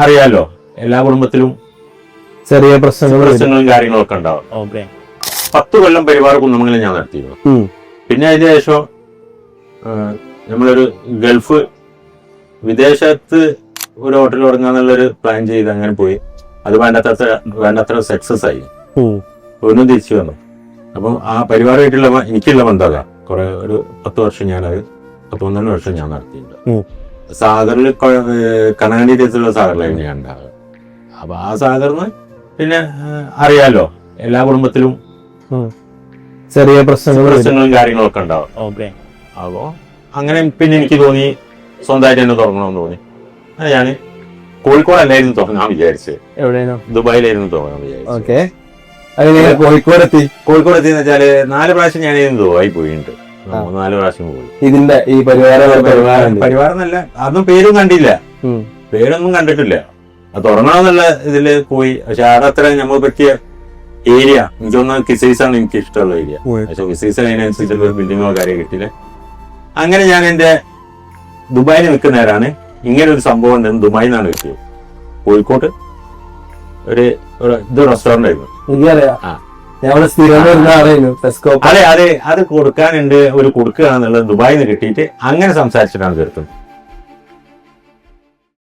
അറിയാലോ, എല്ലാ കുടുംബത്തിലും ചെറിയ പ്രശ്നങ്ങളും കാര്യങ്ങളൊക്കെ ഉണ്ടാവും. 10 കൊല്ലം പരിവാർ കുന്നമംഗലം ഞാൻ നടത്തിയിരുന്നു. പിന്നെ അതിന് ശേഷം നമ്മളൊരു ഗൾഫ് വിദേശത്ത് ഒരു ഹോട്ടൽ തുടങ്ങാന്നുള്ളൊരു പ്ലാൻ ചെയ്ത് അങ്ങനെ പോയി. അത് വേണ്ടത്ര സക്സസ് ആയി. ഒന്നും തിരിച്ചു വന്നു. അപ്പം ആ പരിവാരമായിട്ടുള്ള എനിക്കുള്ള ബന്ധത കുറെ ഒരു 10 വർഷം ഞാനത് 11 വർഷം ഞാൻ നടത്തിയിട്ടുണ്ട്. സാഗറിൽ കനാഡി രീതിയിലുള്ള സാഗറിലായിരുന്നു ഞാൻ ഉണ്ടാകുക. അപ്പൊ ആ സാഗറിന് പിന്നെ അറിയാലോ, എല്ലാ കുടുംബത്തിലും ചെറിയ പ്രശ്നങ്ങളും കാര്യങ്ങളൊക്കെ ഉണ്ടാവും. അപ്പോ അങ്ങനെ പിന്നെ എനിക്ക് തോന്നി സ്വന്തമായിട്ട് തന്നെ തുടങ്ങണമെന്ന് തോന്നി. ഞാന് കോഴിക്കോടല്ലായിരുന്നു തുടങ്ങാൻ വിചാരിച്ചത്, ദുബായിലായിരുന്നു തുടങ്ങാൻ വിചാരിച്ചത്. കോഴിക്കോട് എത്തിയെന്ന് വെച്ചാല് 4 പ്രാവശ്യം ഞാൻ ദുബായി പോയിട്ടുണ്ട്. 4 പ്രാവശ്യം പോയി. ഇതിന്റെ ഈ പരിവാരന്നല്ല, അതൊന്നും പേരും കണ്ടില്ല, പേരൊന്നും കണ്ടിട്ടില്ല. അത് തുടങ്ങണമെന്നുള്ള ഇതില് പോയി. പക്ഷെ അവിടെ അത്ര നമ്മൾ പറ്റിയ ഏരിയ എനിക്കൊന്ന് കിസൈസാണ് എനിക്ക് ഇഷ്ടമുള്ള ഏരിയ. പക്ഷെ കിസൈസ് അതിനനുസരിച്ചുള്ള ബിൽഡിങ്ങോ കാര്യം കിട്ടിയില്ല. അങ്ങനെ ഞാൻ എന്റെ ദുബായിൽ നിൽക്കുന്ന നേരാണ് ഇങ്ങനെ ഒരു സംഭവം ഉണ്ടെന്ന് ദുബായിൽ നിന്നാണ് കിട്ടിയത്. കോഴിക്കോട്ട് ഒരു റെസ്റ്റോറന്റ് ആയിരുന്നു. അതെ, അത് കൊടുക്കാനുണ്ട്, ഒരു കൊടുക്കുകയാണെന്നുള്ളത് ദുബായിൽ നിന്ന് കിട്ടിയിട്ട് അങ്ങനെ സംസാരിച്ചിട്ടാണ് തീർത്തുന്നത്.